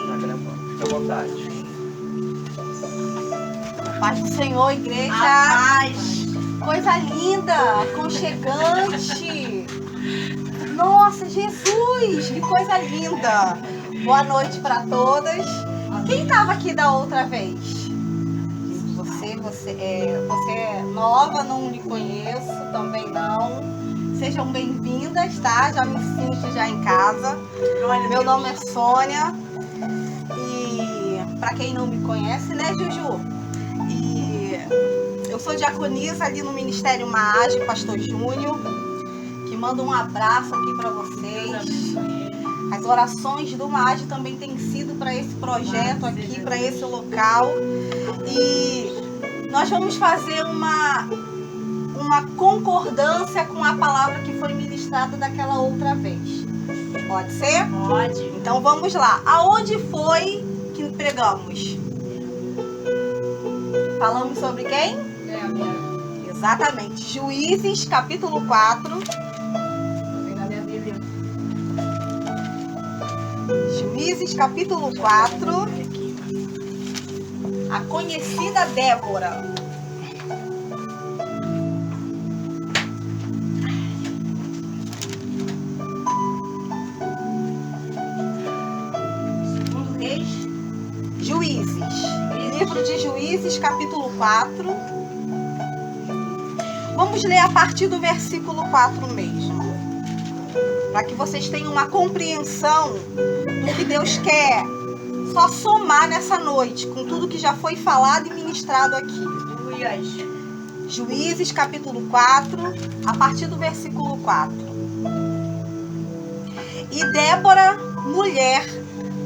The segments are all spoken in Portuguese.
Tá gravando. Fica à vontade. Paz do Senhor, igreja. Paz. Coisa linda, aconchegante. Nossa, Jesus, que coisa linda. Boa noite para todas. Quem estava aqui da outra vez? Você é nova, não me conheço, também não. Sejam bem-vindas, tá? Já me sinto já em casa. Meu nome é Sônia. E para quem não me conhece, né, Juju? E eu sou diaconisa ali no Ministério Maage, Pastor Júnior, que manda um abraço aqui para vocês. As orações do Maage também têm sido para esse projeto aqui, para esse local. E nós vamos fazer uma concordância com a palavra que foi ministrada daquela outra vez. Pode ser? Pode. Então vamos lá. Aonde foi que pregamos? Falamos sobre quem? Exatamente. Juízes, capítulo 4. Juízes, capítulo 4. A conhecida Débora. Segundo Reis. Juízes. Livro de Juízes, capítulo 4. Vamos ler a partir do versículo 4 mesmo. Para que vocês tenham uma compreensão do que Deus quer só somar nessa noite, com tudo que já foi falado e ministrado aqui. Juízes, capítulo 4, a partir do versículo 4. E Débora, mulher,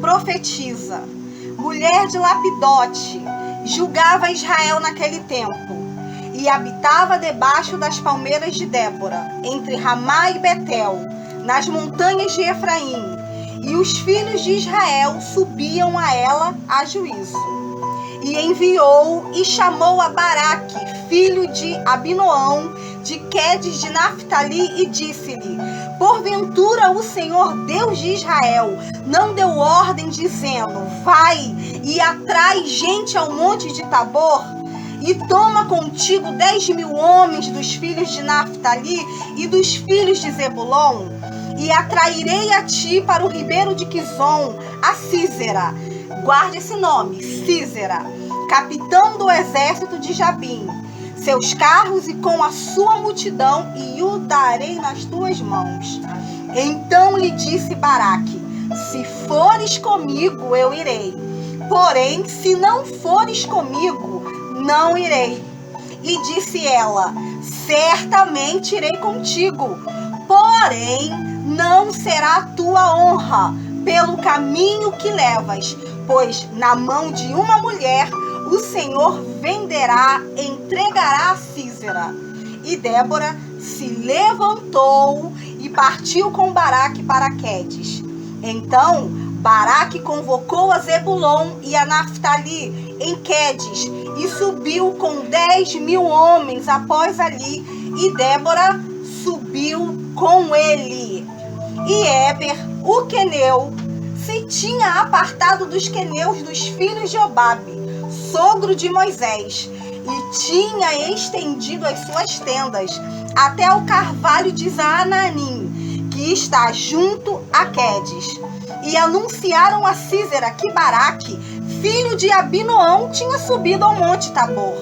profetiza, mulher de Lapidote, julgava Israel naquele tempo, e habitava debaixo das palmeiras de Débora, entre Ramá e Betel, nas montanhas de Efraim, e os filhos de Israel subiam a ela a juízo. E enviou e chamou a Baraque, filho de Abinoão, de Quedes de Naphtali, e disse-lhe: porventura o Senhor Deus de Israel não deu ordem dizendo: vai e atrai gente ao monte de Tabor? E toma contigo 10.000 homens dos filhos de Naphtali e dos filhos de Zebulon, e atrairei a ti para o ribeiro de Quizon a Sísera. Guarde esse nome, Sísera, capitão do exército de Jabim, seus carros e com a sua multidão, e o darei nas tuas mãos. Então lhe disse Baraque: se fores comigo, eu irei. Porém, se não fores comigo, não irei. E disse ela: certamente irei contigo, porém não será a tua honra pelo caminho que levas, pois na mão de uma mulher o Senhor venderá, entregará a Sísera. E Débora se levantou e partiu com Baraque para Quedes. Então Baraque convocou a Zebulon e a Naphtali em Quedes, e subiu com 10.000 homens após ali, e Débora subiu com ele. E Éber, o queneu, se tinha apartado dos queneus dos filhos de Obabe, sogro de Moisés, e tinha estendido as suas tendas até o carvalho de Zaananim, que está junto a Quedes. E anunciaram a Sísera que Baraque, filho de Abinoão, tinha subido ao monte Tabor.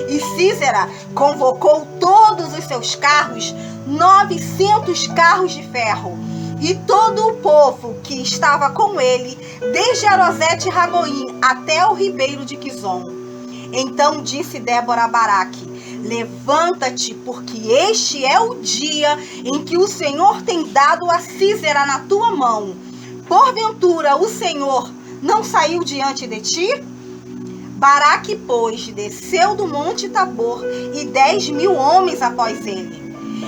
E Sísera convocou todos os seus carros, 900 carros de ferro, e todo o povo que estava com ele, desde Arosete e Ragoim até o ribeiro de Quizon. Então disse Débora a Baraque: levanta-te, porque este é o dia em que o Senhor tem dado a Sísera na tua mão. Porventura o Senhor não saiu diante de ti? Baraque, pois, desceu do monte Tabor, e 10.000 homens após ele.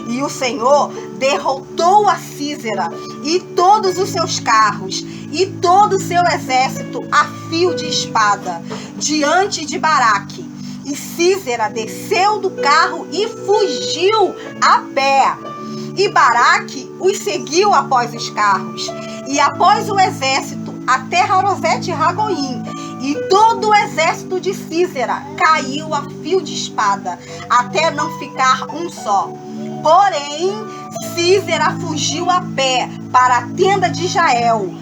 E o Senhor derrotou a Sísera e todos os seus carros e todo o seu exército a fio de espada diante de Baraque. E Sísera desceu do carro e fugiu a pé. E Baraque os seguiu após os carros e após o exército até Harosete Ragoim, e todo o exército de Císera caiu a fio de espada, até não ficar um só. Porém, Císera fugiu a pé para a tenda de Jael.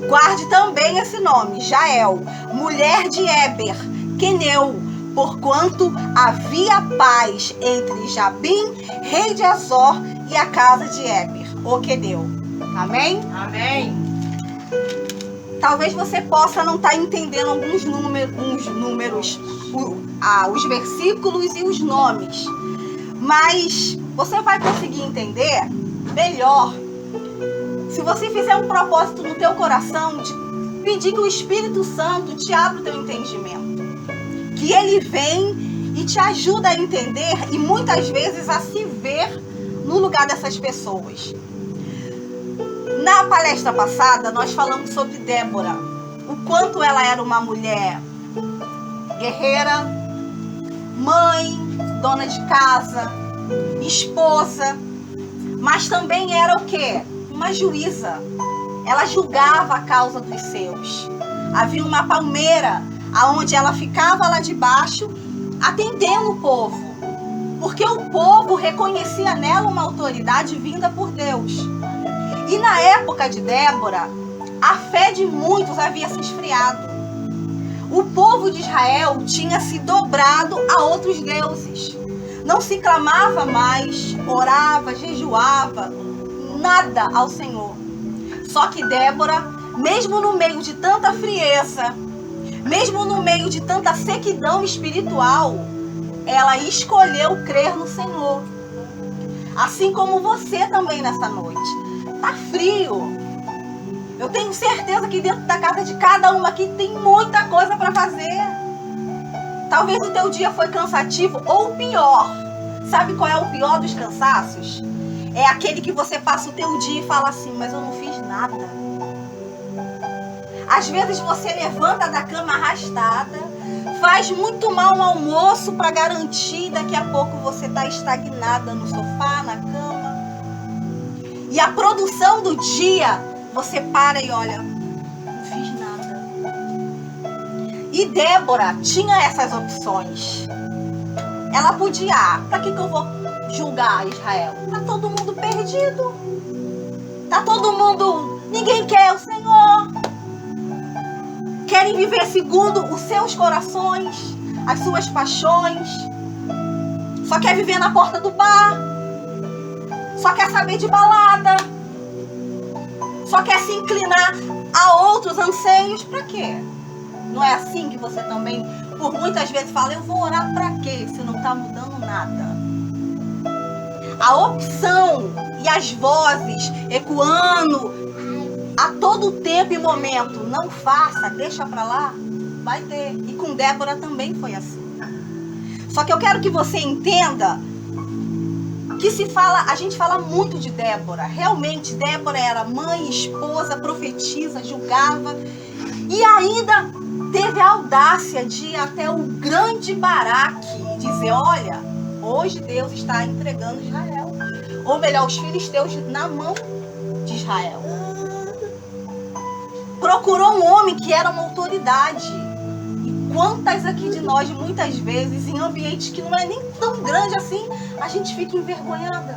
Guarde também esse nome, Jael, mulher de Éber, queneu, porquanto havia paz entre Jabim, rei de Azor, e a casa de Éber, o queneu. Amém? Amém. Talvez você possa não estar entendendo alguns números, os versículos e os nomes, mas você vai conseguir entender melhor se você fizer um propósito no teu coração de pedir que o Espírito Santo te abra o teu entendimento, que ele vem e te ajuda a entender e muitas vezes a se ver no lugar dessas pessoas. Na palestra passada, nós falamos sobre Débora, o quanto ela era uma mulher guerreira, mãe, dona de casa, esposa, mas também era o quê? Uma juíza. Ela julgava a causa dos seus. Havia uma palmeira aonde ela ficava lá debaixo atendendo o povo, porque o povo reconhecia nela uma autoridade vinda por Deus. E na época de Débora, a fé de muitos havia se esfriado. O povo de Israel tinha se dobrado a outros deuses. Não se clamava mais, orava, jejuava, nada ao Senhor. Só que Débora, mesmo no meio de tanta frieza, mesmo no meio de tanta sequidão espiritual, ela escolheu crer no Senhor. Assim como você também nessa noite. Tá frio. Eu tenho certeza que dentro da casa de cada uma aqui tem muita coisa para fazer. Talvez o teu dia foi cansativo ou pior. Sabe qual é o pior dos cansaços? É aquele que você passa o teu dia e fala assim, mas eu não fiz nada. Às vezes você levanta da cama arrastada, faz muito mal um almoço para garantir, daqui a pouco você está estagnada no sofá, na cama. E a produção do dia, você para e olha, não fiz nada. E Débora tinha essas opções. Ela podia, para que eu vou julgar Israel? Tá todo mundo perdido. Tá todo mundo, ninguém quer o Senhor. Querem viver segundo os seus corações, as suas paixões. Só quer viver na porta do bar. Só quer saber de balada. Só quer se inclinar a outros anseios. Pra quê? Não é assim que você também, por muitas vezes, fala, eu vou orar pra quê se não tá mudando nada? A opção e as vozes ecoando a todo tempo e momento, não faça, deixa pra lá, vai ter. E com Débora também foi assim. Só que eu quero que você entenda que a gente fala muito de Débora. Realmente, Débora era mãe, esposa, profetisa, julgava. E ainda teve a audácia de ir até o grande Baraque e dizer, olha, hoje Deus está entregando Israel. Ou melhor, os filisteus na mão de Israel. Procurou um homem que era uma autoridade. E quantas aqui de nós, muitas vezes, em ambientes que não é nem tão grande assim, a gente fica envergonhada.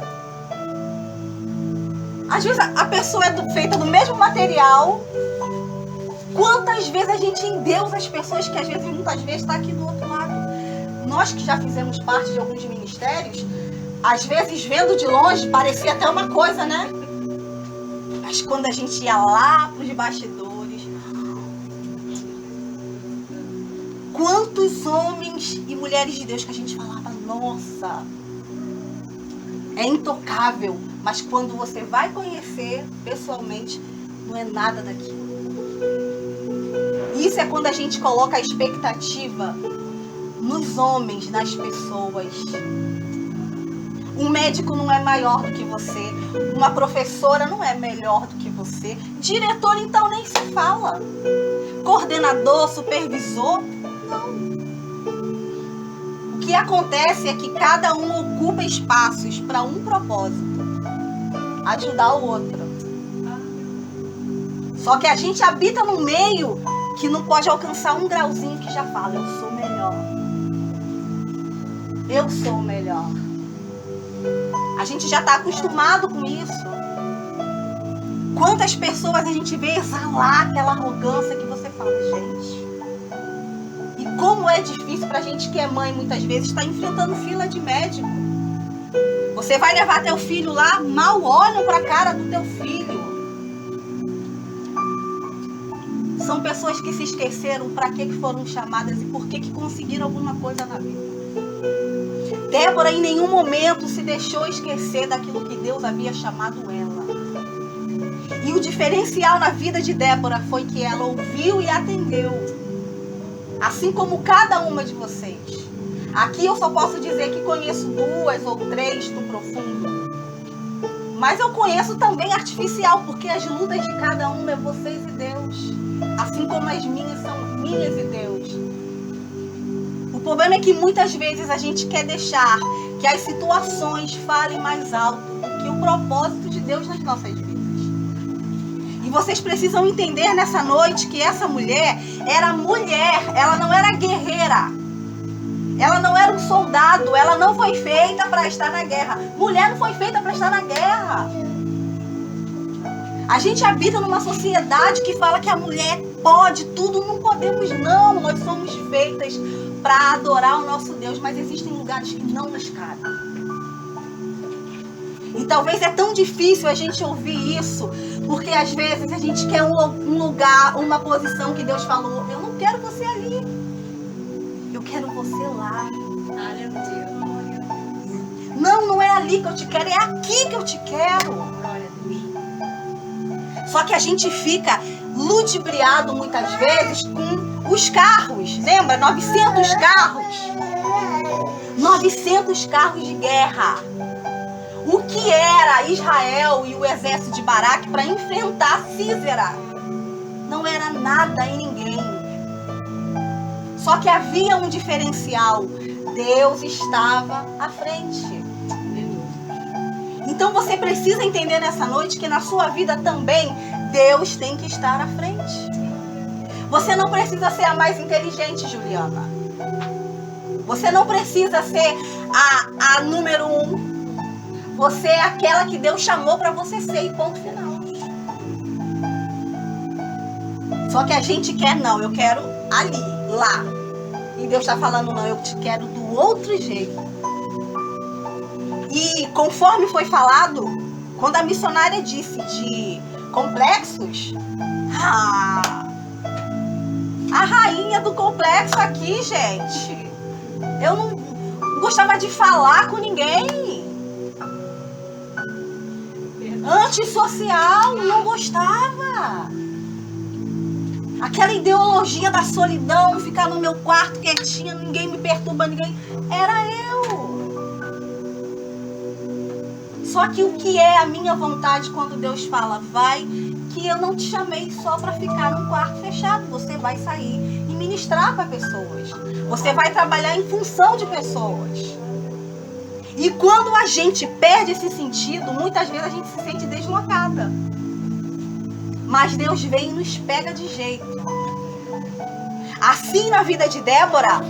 Às vezes a pessoa é feita do mesmo material. Quantas vezes a gente endeusa as pessoas que às vezes, muitas vezes, está aqui do outro lado. Nós que já fizemos parte de alguns ministérios, às vezes vendo de longe, parecia até uma coisa, né? Mas quando a gente ia lá para os bastidores, quantos homens e mulheres de Deus que a gente falava, nossa, é intocável. Mas quando você vai conhecer pessoalmente, não é nada daquilo. Isso é quando a gente coloca a expectativa nos homens, nas pessoas. Um médico não é maior do que você. Uma professora não é melhor do que você. Diretor, então, nem se fala. Coordenador, supervisor, não. O que acontece é que cada um ocupa espaços para um propósito. Ajudar o outro. Só que a gente habita num meio que não pode alcançar um grauzinho que já fala, eu sou melhor. Eu sou o melhor. A gente já está acostumado com isso. Quantas pessoas a gente vê exalar aquela arrogância que você fala, gente. E como é difícil pra gente que é mãe, muitas vezes, estar enfrentando fila de médico. Você vai levar teu filho lá, mal olham pra cara do teu filho. São pessoas que se esqueceram para que foram chamadas e por que conseguiram alguma coisa na vida. Débora em nenhum momento se deixou esquecer daquilo que Deus havia chamado ela. E o diferencial na vida de Débora foi que ela ouviu e atendeu. Assim como cada uma de vocês. Aqui eu só posso dizer que conheço 2 ou 3 no profundo. Mas eu conheço também artificial, porque as lutas de cada um é vocês e Deus. Assim como as minhas são minhas e Deus. O problema é que muitas vezes a gente quer deixar que as situações falem mais alto do que o propósito de Deus nas nossas vidas. E vocês precisam entender nessa noite que essa mulher era mulher, ela não era guerreira. Ela não era um soldado, ela não foi feita para estar na guerra. Mulher não foi feita para estar na guerra. A gente habita numa sociedade que fala que a mulher pode tudo, não podemos não. Nós somos feitas para adorar o nosso Deus, mas existem lugares que não nos cabem. E talvez é tão difícil a gente ouvir isso, porque às vezes a gente quer um lugar, uma posição que Deus falou, eu não quero você ali, eu quero você lá. Não, não é ali que eu te quero, é aqui que eu te quero. Só que a gente fica ludibriado muitas vezes com os carros. Lembra? 900 carros. 900 carros de guerra. O que era Israel e o exército de Baraque para enfrentar Sísera? Não era nada e ninguém. Só que havia um diferencial. Deus estava à frente. Então você precisa entender nessa noite que na sua vida também Deus tem que estar à frente. Você não precisa ser a mais inteligente, Juliana. Você não precisa ser a número 1. Você é aquela que Deus chamou para você ser e ponto final. Só que a gente quer, não, eu quero ali, lá. E Deus está falando, não, eu te quero do outro jeito. E conforme foi falado, quando a missionária disse de complexos, a rainha do complexo aqui, gente, eu não gostava de falar com ninguém. Antissocial, não gostava. Aquela ideologia da solidão, ficar no meu quarto quietinha, ninguém me perturba, ninguém. Era eu. Só que o que é a minha vontade quando Deus fala, vai, que eu não te chamei só para ficar num quarto fechado. Você vai sair e ministrar para pessoas. Você vai trabalhar em função de pessoas. E quando a gente perde esse sentido, muitas vezes a gente se sente deslocada. Mas Deus vem e nos pega de jeito. Assim na vida de Débora,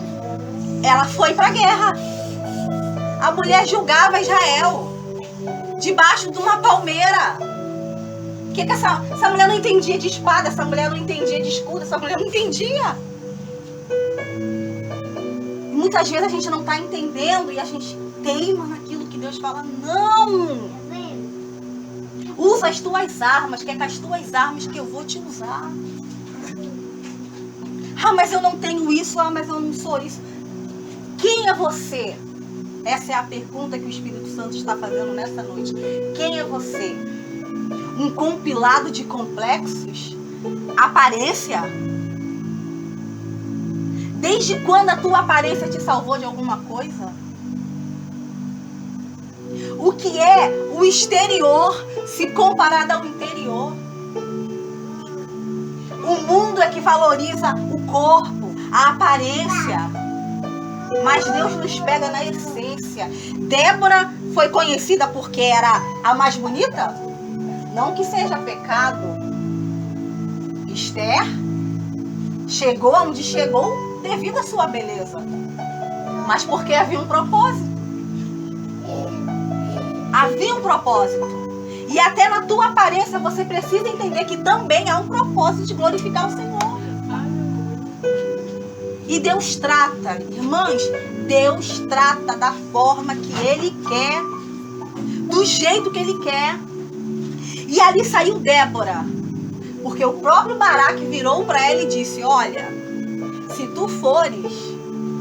ela foi para a guerra. A mulher julgava Israel debaixo de uma palmeira. Que essa mulher não entendia de espada, essa mulher não entendia de escudo, essa mulher não entendia. E muitas vezes a gente não está entendendo e a gente teima naquilo que Deus fala, não! Usa as tuas armas, que é com as tuas armas que eu vou te usar. Ah, mas eu não tenho isso, mas eu não sou isso. Quem é você? Essa é a pergunta que o Espírito Santo está fazendo nessa noite. Quem é você? Um compilado de complexos? Aparência? Desde quando a tua aparência te salvou de alguma coisa? O que é o exterior se comparado ao interior? O mundo é que valoriza o corpo, a aparência. Mas Deus nos pega na essência. Débora foi conhecida porque era a mais bonita? Não que seja pecado. Esther chegou onde chegou devido à sua beleza, mas porque havia um propósito. Havia um propósito. E até na tua aparência você precisa entender que também há um propósito de glorificar o Senhor. E Deus trata, irmãs, Deus trata da forma que Ele quer, do jeito que Ele quer. E ali saiu Débora, porque o próprio Baraque virou para ela e disse: olha, se tu fores,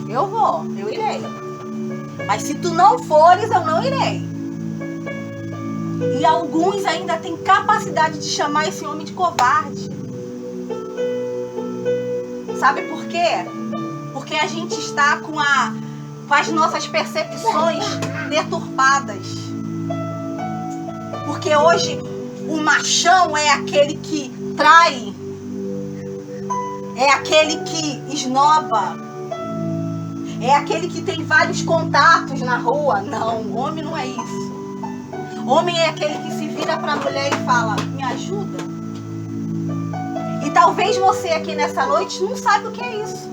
eu irei. Mas se tu não fores, eu não irei. E alguns ainda têm capacidade de chamar esse homem de covarde. Sabe por quê? Porque a gente está com as nossas percepções deturpadas. Porque hoje o machão é aquele que trai, é aquele que esnoba, é aquele que tem vários contatos na rua. Não, homem não é isso. Homem é aquele que se vira para a mulher e fala: me ajuda. E talvez você aqui nessa noite não sabe o que é isso.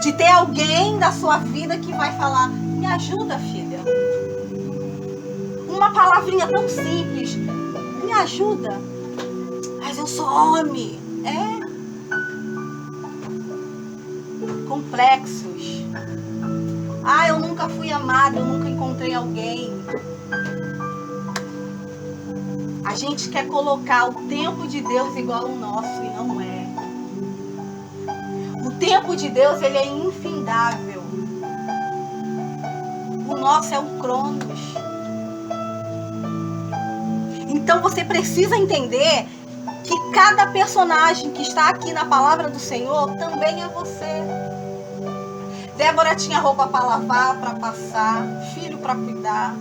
De ter alguém da sua vida que vai falar: me ajuda, filha. Uma palavrinha tão simples: me ajuda. Mas eu sou homem. Complexos. Eu nunca fui amada, eu nunca encontrei alguém. A gente quer colocar o tempo de Deus igual ao nosso e não é. O tempo de Deus, ele é infindável. O nosso é o Cronos. Então você precisa entender que cada personagem que está aqui na palavra do Senhor também é você. Débora tinha roupa para lavar, para passar, filho para cuidar,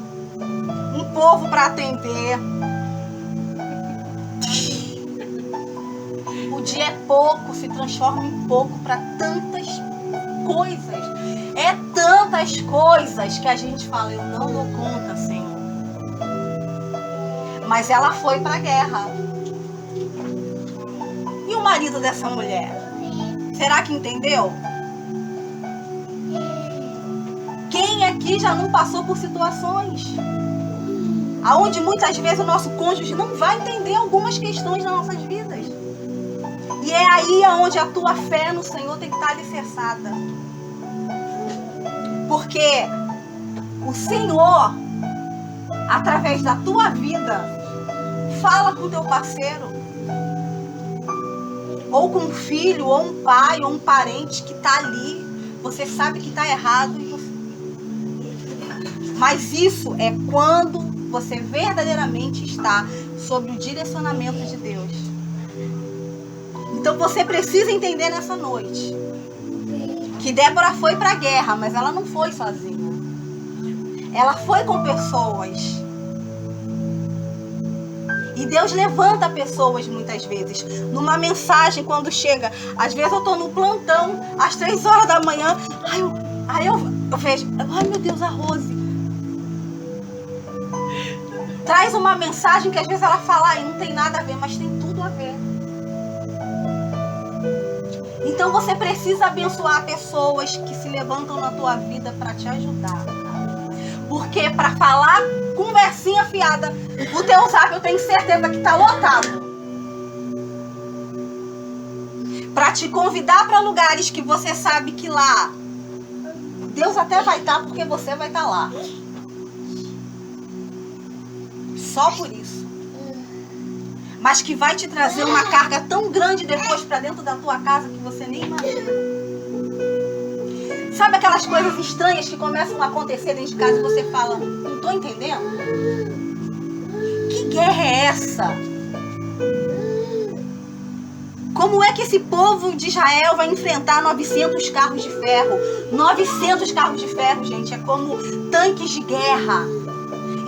um povo para atender. O dia é pouco, se transforma em pouco para tantas coisas. É tantas coisas que a gente fala: eu não dou conta, Senhor. Mas ela foi para a guerra. E o marido dessa mulher? Será que entendeu? Quem aqui já não passou por situações aonde muitas vezes o nosso cônjuge não vai entender algumas questões das nossas vidas? E é aí onde a tua fé no Senhor tem que estar alicerçada. Porque o Senhor, através da tua vida, fala com o teu parceiro, ou com um filho, ou um pai, ou um parente que está ali. Você sabe que está errado. Mas isso é quando você verdadeiramente está sob o direcionamento de Deus. Então você precisa entender nessa noite que Débora foi para a guerra, mas ela não foi sozinha. Ela foi com pessoas. E Deus levanta pessoas muitas vezes. Numa mensagem, quando chega, às vezes eu estou no plantão, às 3 horas da manhã, aí eu vejo: ai meu Deus, a Rose traz uma mensagem que às vezes ela fala: não tem nada a ver, mas tem tudo a ver. Então você precisa abençoar pessoas que se levantam na tua vida para te ajudar. Porque para falar conversinha fiada, o teu zap eu tenho certeza que está lotado. Para te convidar para lugares que você sabe que lá Deus até vai estar, porque você vai estar lá. Só por isso. Mas que vai te trazer uma carga tão grande depois para dentro da tua casa que você nem imagina. Sabe aquelas coisas estranhas que começam a acontecer dentro de casa e você fala: não estou entendendo? Que guerra é essa? Como é que esse povo de Israel vai enfrentar 900 carros de ferro? 900 carros de ferro, gente, é como tanques de guerra.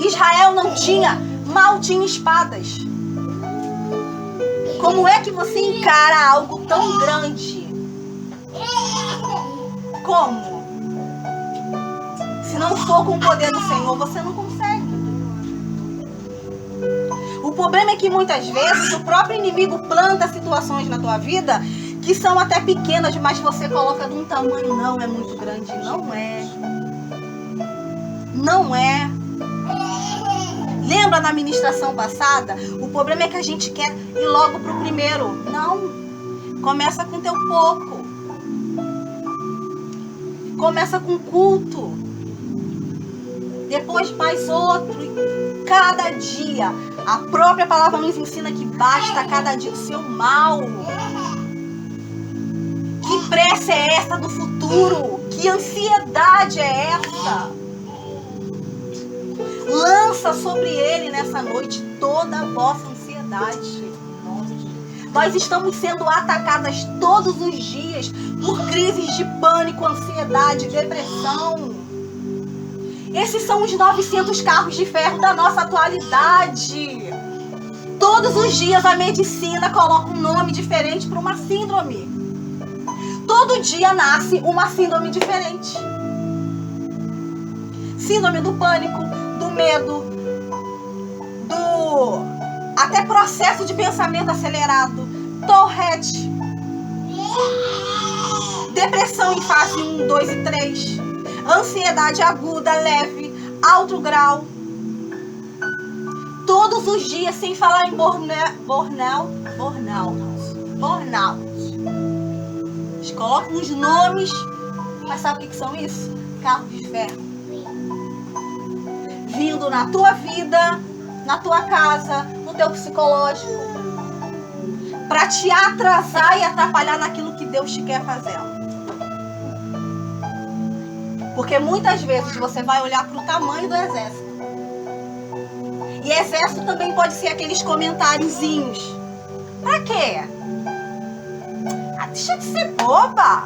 Israel não tinha, mal tinha espadas. Como é que você encara algo tão grande? Como? Se não for com o poder do Senhor, você não consegue. O problema é que muitas vezes o próprio inimigo planta situações na tua vida que são até pequenas, mas você coloca de um tamanho, não é muito grande. Não é. Não é. Lembra na ministração passada? O problema é que a gente quer ir logo pro primeiro. Não. Começa com teu pouco. Começa com culto. Depois mais outro. Cada dia. A própria palavra nos ensina que basta cada dia o seu mal. Que pressa é essa do futuro? Que ansiedade é essa? Lança sobre ele nessa noite toda a vossa ansiedade. Nós estamos sendo atacadas todos os dias por crises de pânico, ansiedade, depressão. Esses são os 900 carros de ferro da nossa atualidade. Todos os dias a medicina coloca um nome diferente para uma síndrome. Todo dia nasce uma síndrome diferente. Síndrome do pânico, do medo, do até processo de pensamento acelerado, Tourette, depressão em fase 1, 2 e 3, ansiedade aguda, leve, alto grau. Todos os dias, sem falar em burnout. Eles colocam uns nomes, mas sabe o que são isso? Carros de ferro. Vindo na tua vida, na tua casa, no teu psicológico, para te atrasar e atrapalhar naquilo que Deus te quer fazer. Porque muitas vezes você vai olhar para o tamanho do exército. E exército também pode ser aqueles comentáriozinhos. Pra quê? Ah, deixa de ser boba.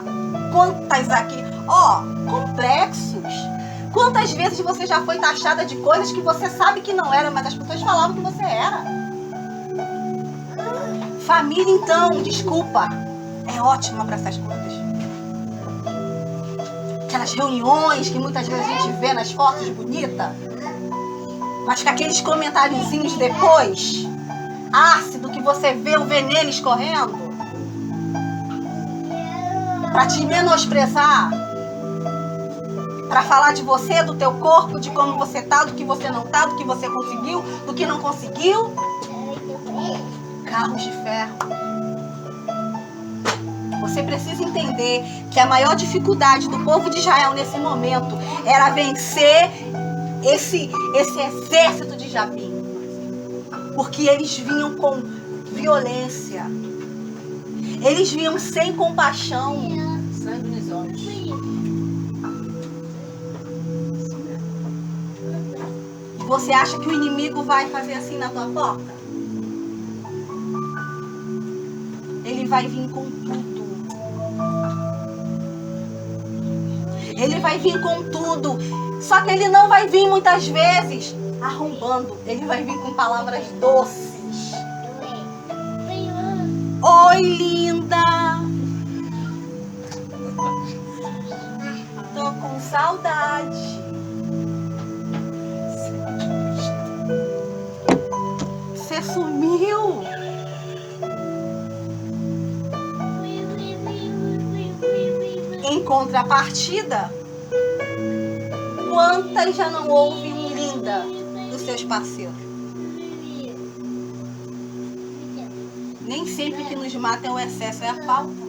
Quantas aqui, complexos. Quantas vezes você já foi taxada de coisas que você sabe que não era, mas as pessoas falavam que você era? Família, então, desculpa, é ótima para essas coisas. Aquelas reuniões que muitas vezes a gente vê nas fotos bonita, mas com aqueles comentáriozinhos depois, ácido, que você vê o veneno escorrendo, para te menosprezar, para falar de você, do teu corpo, de como você tá, do que você não tá, do que você conseguiu, do que não conseguiu. Carros de ferro. Você precisa entender que a maior dificuldade do povo de Israel nesse momento era vencer esse exército de Jabim. Porque eles vinham com violência. Eles vinham sem compaixão. Sangue nos olhos. Você acha que o inimigo vai fazer assim na tua porta? Ele vai vir com tudo. Ele vai vir com tudo. Só que ele não vai vir muitas vezes arrombando. Ele vai vir com palavras doces. Oi, linda. Tô com saudade. Você sumiu. Em contrapartida, quantas já não ouvem um linda dos seus parceiros? Nem sempre que nos mata é o excesso, é a falta.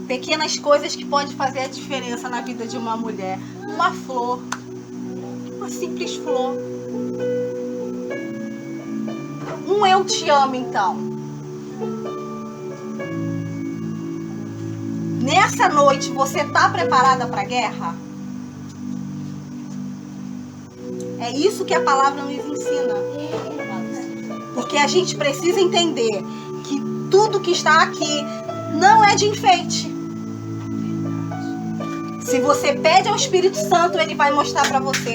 Pequenas coisas que podem fazer a diferença na vida de uma mulher. Uma flor. Uma simples flor. Um eu te amo, então. Nessa noite, você está preparada para a guerra? É isso que a palavra nos ensina. Porque a gente precisa entender que tudo que está aqui não é de enfeite. Se você pede ao Espírito Santo, ele vai mostrar para você.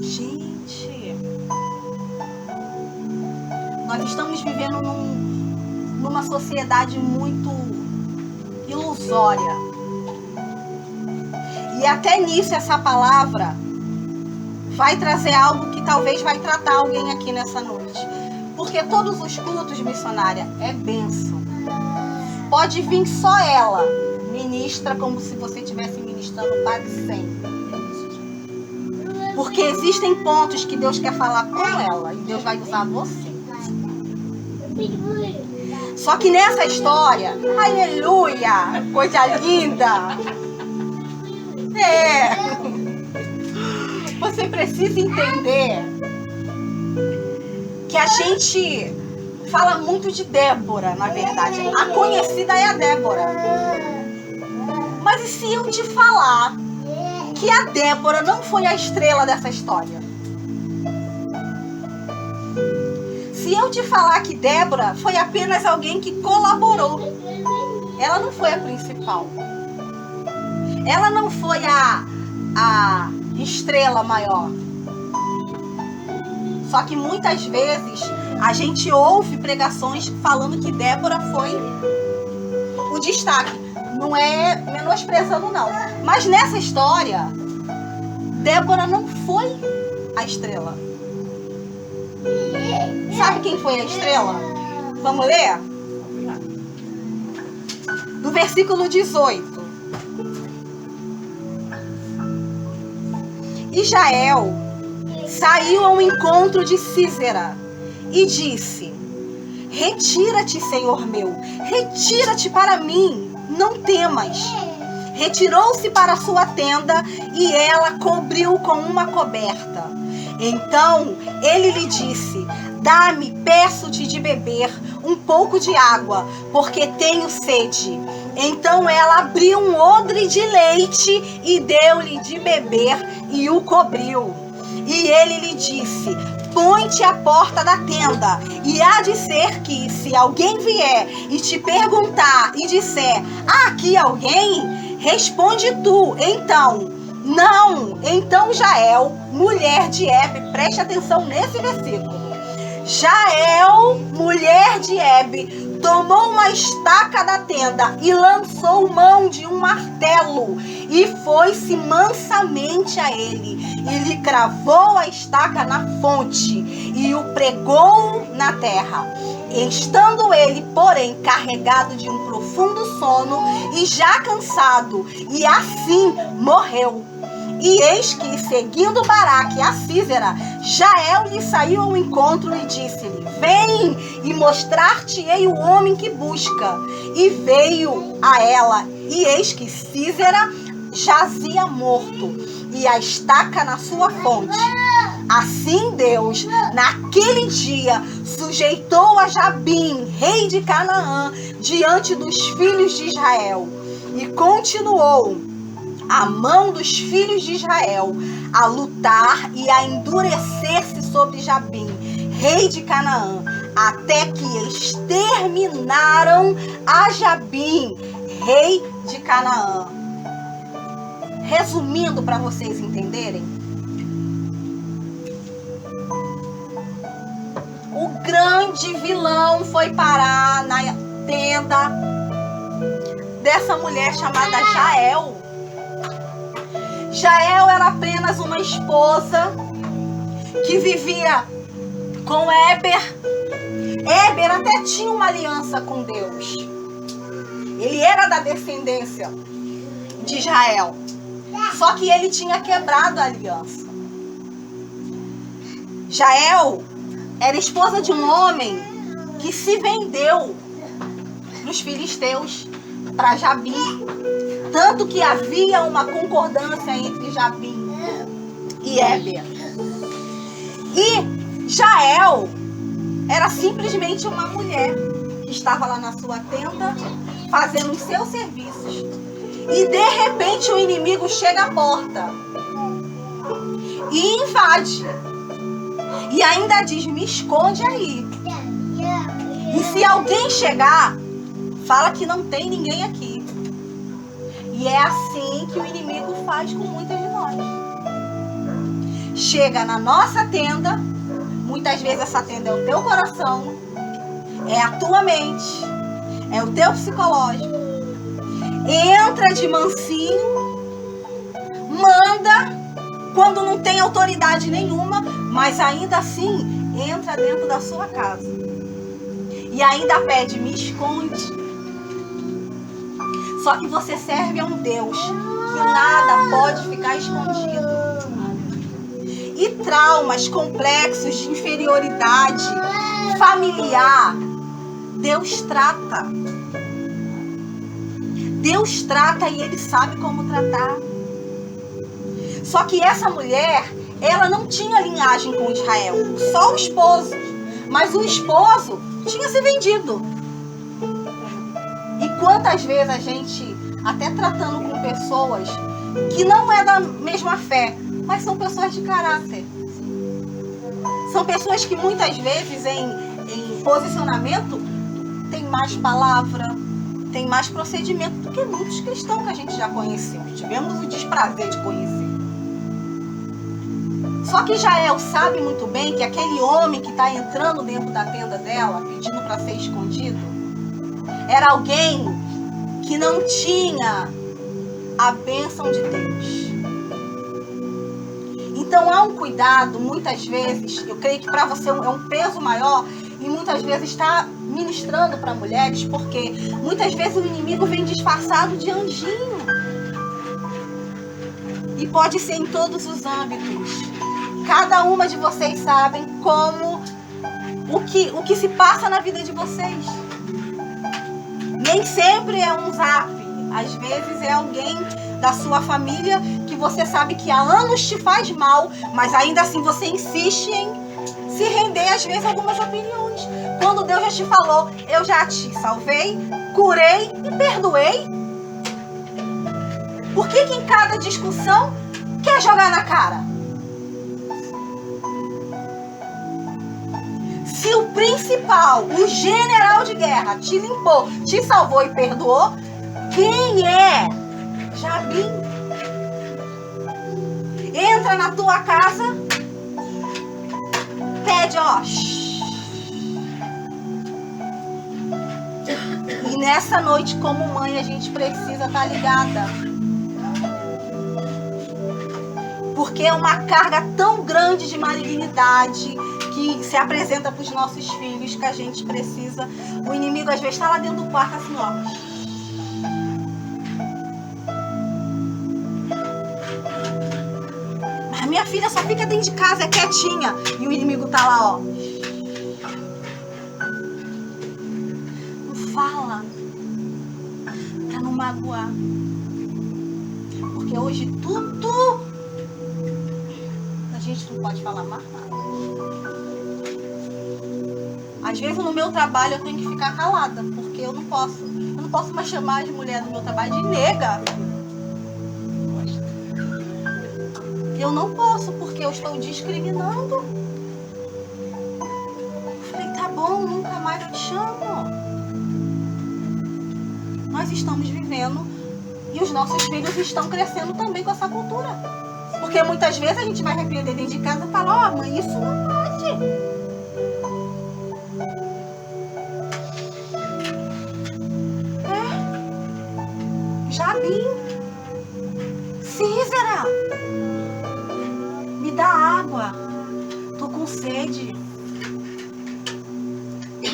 Gente, nós estamos vivendo numa sociedade muito ilusória. E até nisso essa palavra vai trazer algo que talvez vai tratar alguém aqui nessa noite. Porque todos os cultos, missionária, é bênção. Pode vir só ela, ministra como se você estivesse ministrando para sempre. Porque existem pontos que Deus quer falar com ela e Deus vai usar você. Só que nessa história, aleluia, coisa linda. Você precisa entender que a gente fala muito de Débora, na verdade. A conhecida é a Débora. Mas e se eu te falar que a Débora não foi a estrela dessa história? Se eu te falar que Débora foi apenas alguém que colaborou, ela não foi a principal. Ela não foi a estrela maior. Só que muitas vezes a gente ouve pregações falando que Débora foi o destaque. Não é menosprezando, não. Mas nessa história, Débora não foi a estrela. Sabe quem foi a estrela? Vamos ler? No versículo 18. E Jael saiu ao encontro de Sísera e disse: retira-te, Senhor meu, retira-te para mim, não temas. Retirou-se para sua tenda e ela cobriu com uma coberta. Então ele lhe disse: dá-me, peço-te de beber um pouco de água, porque tenho sede. Então ela abriu um odre de leite e deu-lhe de beber e o cobriu. E ele lhe disse: põe-te à porta da tenda, e há de ser que, se alguém vier e te perguntar e disser: há aqui alguém? Responde tu, então: não. Então Jael, mulher de Hebe, preste atenção nesse versículo. Jael, mulher de Hebe, tomou uma estaca da tenda e lançou mão de um martelo e foi-se mansamente a ele e lhe cravou a estaca na fonte e o pregou na terra. Estando ele, porém, carregado de um profundo sono e já cansado, e assim morreu. E eis que, seguindo Baraque a Sísera, Jael lhe saiu ao encontro e disse-lhe: vem e mostrar-te-ei o homem que busca. E veio a ela, e eis que Sísera jazia morto, e a estaca na sua fonte. Assim Deus, naquele dia, sujeitou a Jabim, rei de Canaã, diante dos filhos de Israel. E continuou a mão dos filhos de Israel a lutar e a endurecer-se sobre Jabim, rei de Canaã, até que exterminaram a Jabim, rei de Canaã. Resumindo, para vocês entenderem, o grande vilão foi parar na tenda dessa mulher chamada Jael. Jael era apenas uma esposa que vivia com Éber. Éber até tinha uma aliança com Deus. Ele era da descendência de Israel. Só que ele tinha quebrado a aliança. Jael era esposa de um homem que se vendeu para os filisteus, para Jabim. Tanto que havia uma concordância entre Jabim e Éber. E Jael era simplesmente uma mulher que estava lá na sua tenda fazendo os seus serviços. E de repente o inimigo chega à porta e invade. E ainda diz: me esconde aí. E se alguém chegar, fala que não tem ninguém aqui. E é assim que o inimigo faz com muitas de nós. Chega na nossa tenda, muitas vezes essa tenda é o teu coração, é a tua mente, é o teu psicológico. Entra de mansinho, manda, quando não tem autoridade nenhuma, mas ainda assim entra dentro da sua casa. E ainda pede, me esconde. Só que você serve a um Deus que nada pode ficar escondido. E traumas complexos de inferioridade familiar, Deus trata. Deus trata e Ele sabe como tratar. Só que essa mulher, ela não tinha linhagem com Israel, só o esposo. Mas o esposo tinha se vendido. E quantas vezes a gente, até tratando com pessoas que não é da mesma fé, mas são pessoas de caráter. São pessoas que muitas vezes em posicionamento tem mais palavra, tem mais procedimento do que muitos cristãos que a gente já conheceu. Tivemos o desprazer de conhecer. Só que Jael sabe muito bem que aquele homem que está entrando dentro da tenda dela, pedindo para ser escondido, era alguém que não tinha a bênção de Deus. Então há um cuidado, muitas vezes, eu creio que para você é um peso maior, e muitas vezes está ministrando para mulheres, porque muitas vezes o inimigo vem disfarçado de anjinho. E pode ser em todos os âmbitos. Cada uma de vocês sabem como o que se passa na vida de vocês. Nem sempre é um zap. Às vezes é alguém da sua família que você sabe que há anos te faz mal, mas ainda assim você insiste em se render às vezes a algumas opiniões. Quando Deus já te falou, eu já te salvei, curei e perdoei. Por que em cada discussão quer jogar na cara? Se o principal, o general de guerra, te limpou, te salvou e perdoou, quem é Jabim? Entra na tua casa, pede, ó. E nessa noite, como mãe, a gente precisa estar ligada. Porque é uma carga tão grande de malignidade que se apresenta para os nossos filhos que a gente precisa. O inimigo às vezes está lá dentro do quarto assim, ó. Mas minha filha só fica dentro de casa, é quietinha. E o inimigo tá lá, ó. Não fala. Pra não magoar. Porque hoje tudo a gente não pode falar mais nada. Às vezes no meu trabalho eu tenho que ficar calada, porque eu não posso mais chamar as mulheres do meu trabalho de nega. Eu não posso, porque eu estou discriminando. Eu falei, tá bom, nunca mais eu te chamo. Nós estamos vivendo e os nossos filhos estão crescendo também com essa cultura. Porque muitas vezes a gente vai repreender dentro de casa e fala, ó, mãe, isso não pode. Jabim, Císera, me dá água, tô com sede.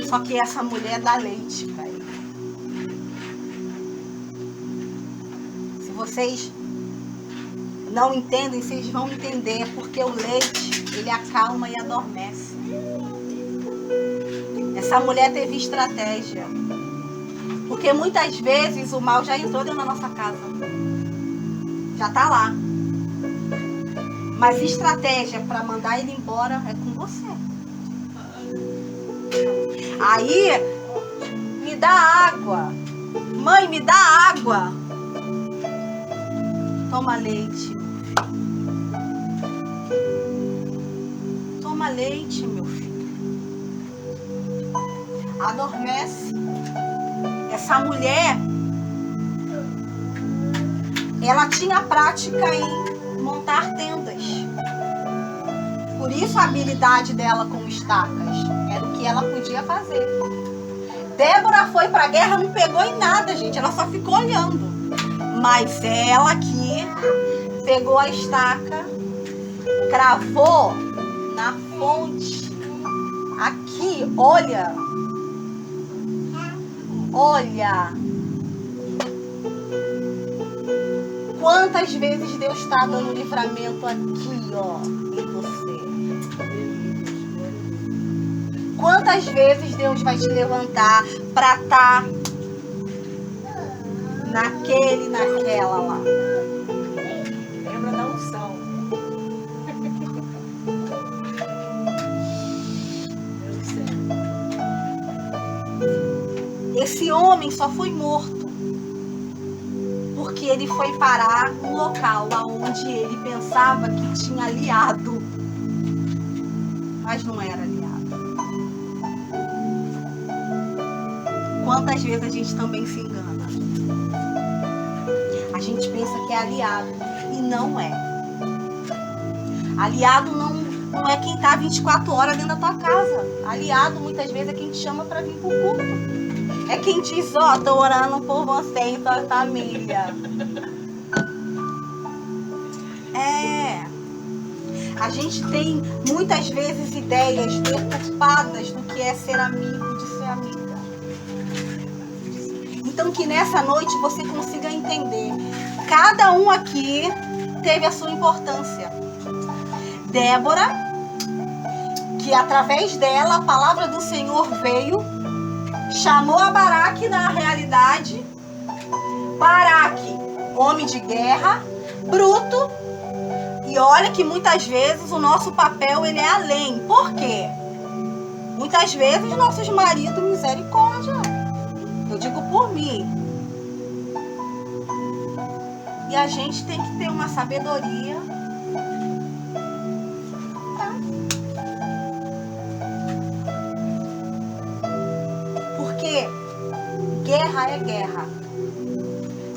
Só que essa mulher dá leite pra ele. Se vocês não entendem, vocês vão entender, porque o leite, ele acalma e adormece. Essa mulher teve estratégia. Porque muitas vezes o mal já entrou dentro da nossa casa. Já tá lá. Mas estratégia para mandar ele embora é com você. Aí, me dá água. Mãe, me dá água. Toma leite. Toma leite, meu filho. Adormece. Essa mulher, ela tinha prática em montar tendas. Por isso a habilidade dela com estacas era o que ela podia fazer. Débora foi pra guerra, não pegou em nada, gente. Ela só ficou olhando. Mas ela aqui pegou a estaca, cravou na fonte. Aqui, olha. Olha. Quantas vezes Deus está dando livramento aqui, ó, em você. Quantas vezes Deus vai te levantar para estar naquele, naquela lá. Lembra da unção. Esse homem só foi morto porque ele foi parar num local onde ele pensava que tinha aliado, mas não era aliado. Quantas vezes a gente também se engana? A gente pensa que é aliado e não é. Aliado não é quem tá 24 horas dentro da tua casa. Aliado muitas vezes é quem te chama para vir pro culto. É quem diz, ó, tô orando por você e tua família. É. A gente tem muitas vezes ideias deturpadas do que é ser amigo, de ser amiga. Então que nessa noite você consiga entender. Cada um aqui teve a sua importância. Débora, que através dela a palavra do Senhor veio, chamou a Baraque na realidade. Baraque, homem de guerra, bruto. E olha que muitas vezes o nosso papel ele é além. Por quê? Muitas vezes nossos maridos, misericórdia. Eu digo por mim. E a gente tem que ter uma sabedoria. Porque guerra é guerra.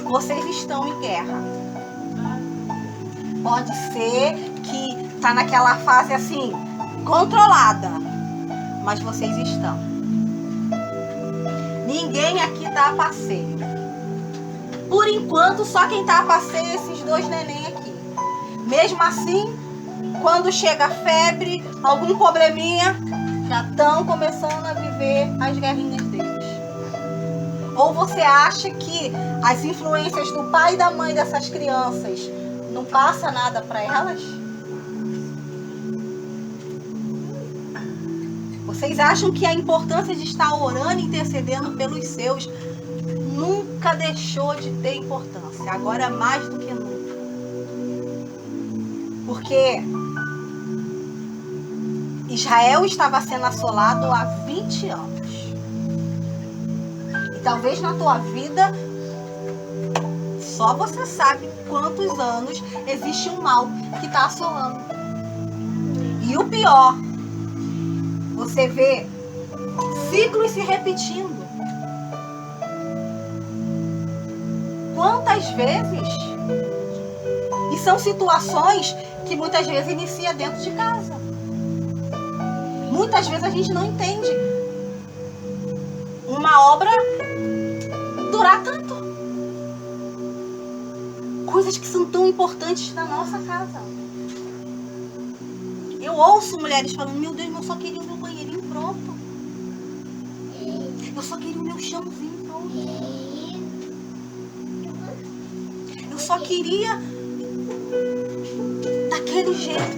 Vocês estão em guerra. Pode ser que tá naquela fase assim, controlada. Mas vocês estão. Ninguém aqui tá a passeio. Por enquanto, só quem tá a passeio é esses dois neném aqui. Mesmo assim, quando chega febre, algum probleminha, já estão começando a viver as guerrinhas deles. Ou você acha que as influências do pai e da mãe dessas crianças não passa nada para elas? Vocês acham que a importância de estar orando e intercedendo pelos seus nunca deixou de ter importância, agora mais do que nunca. Porque Israel estava sendo assolado há 20 anos. E talvez na tua vida, só você sabe quantos anos existe um mal que está assolando. E o pior, você vê ciclos se repetindo. Quantas vezes? E são situações que muitas vezes inicia dentro de casa. Muitas vezes a gente não entende uma obra durar tanto. Coisas que são tão importantes na nossa casa. Eu ouço mulheres falando, meu Deus, eu só queria o meu banheirinho pronto. Eu só queria o meu chãozinho pronto. Eu só queria daquele jeito.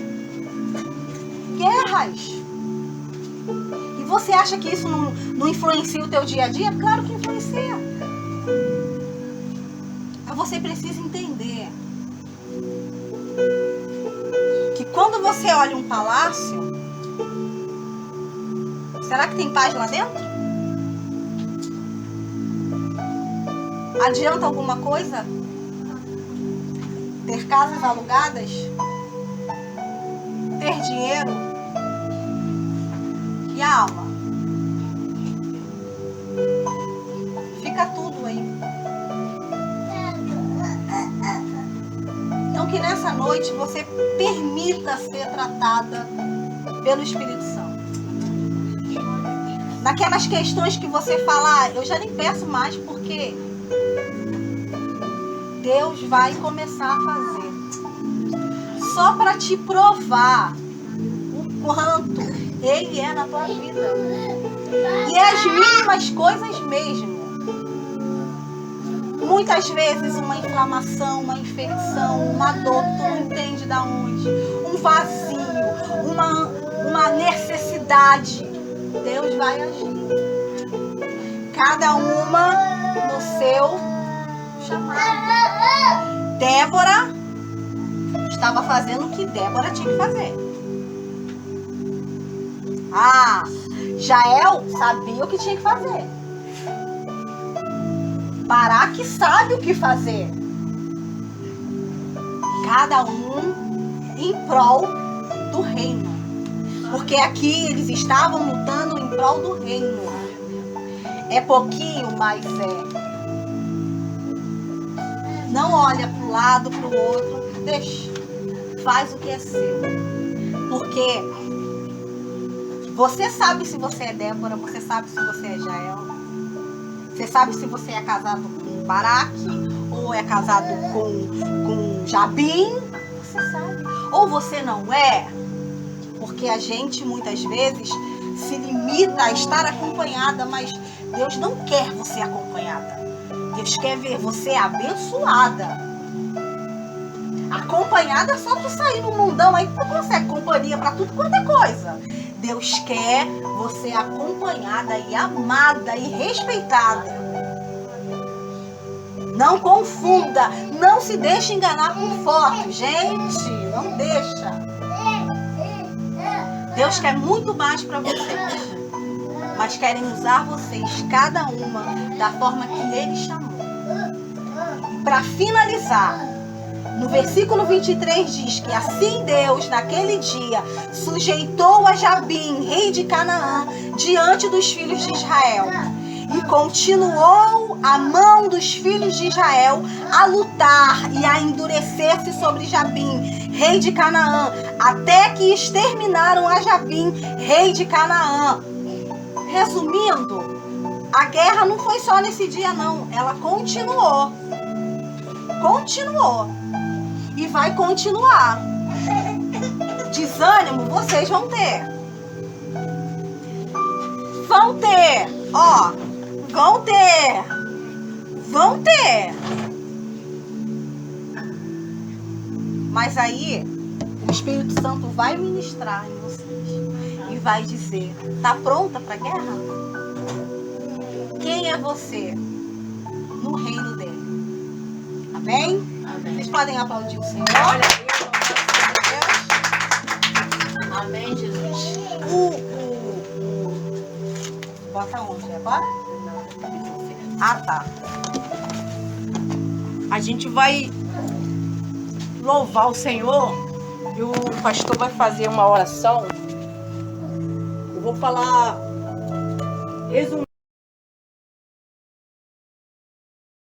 Guerras. E você acha que isso não influencia o teu dia a dia? Claro que influencia. Mas você precisa entender que quando você olha um palácio, será que tem paz lá dentro? Adianta alguma coisa? Ter casas alugadas? Ter dinheiro? E a alma? Fica tudo aí. Então que nessa noite você permita ser tratada pelo Espírito Santo. Naquelas questões que você fala, eu já nem peço mais porque Deus vai começar a fazer. Só para te provar o quanto Ele é na tua vida. E as mínimas coisas mesmo. Muitas vezes uma inflamação, uma infecção, uma dor que tu não entende de onde, um vazio, uma necessidade. Deus vai agir. Cada uma no seu chamado. Débora estava fazendo o que Débora tinha que fazer. Jael sabia o que tinha que fazer. Baraque sabe o que fazer. Cada um em prol do reino. Porque aqui eles estavam lutando em prol do reino. É pouquinho, mas é. Não olha para um lado, para o outro. Deixa. Faz o que é seu. Porque você sabe se você é Débora, você sabe se você é Jael. Você sabe se você é casado com Baraque ou é casado com Jabim. Você sabe. Ou você não é. Porque a gente muitas vezes se limita a estar acompanhada, mas Deus não quer você acompanhada. Deus quer ver você abençoada. Acompanhada é só tu sair no mundão, aí tu consegue companhia pra tudo quanto é coisa. Deus quer você acompanhada e amada e respeitada. Não confunda, não se deixe enganar por foto, gente, não deixa. Deus quer muito mais para vocês, mas querem usar vocês, cada uma, da forma que Ele chamou. E para finalizar, no versículo 23 diz que assim Deus, naquele dia, sujeitou a Jabim, rei de Canaã, diante dos filhos de Israel. E continuou a mão dos filhos de Israel a lutar e a endurecer-se sobre Jabim, rei de Canaã, até que exterminaram a Jabim, rei de Canaã. Resumindo, a guerra não foi só nesse dia não, ela continuou. Continuou. E vai continuar. Desânimo vocês vão ter. Vão ter. Ó, vão ter. Vão ter. Mas aí, o Espírito Santo vai ministrar em vocês. E vai dizer, tá pronta para a guerra? Quem é você no reino dele? Amém? Amém. Vocês podem aplaudir o Senhor? Glória a Deus. Amém, Jesus. Bota onde? Agora? Ah, tá. A gente vai louvar o Senhor e o pastor vai fazer uma oração. Eu vou falar resumindo.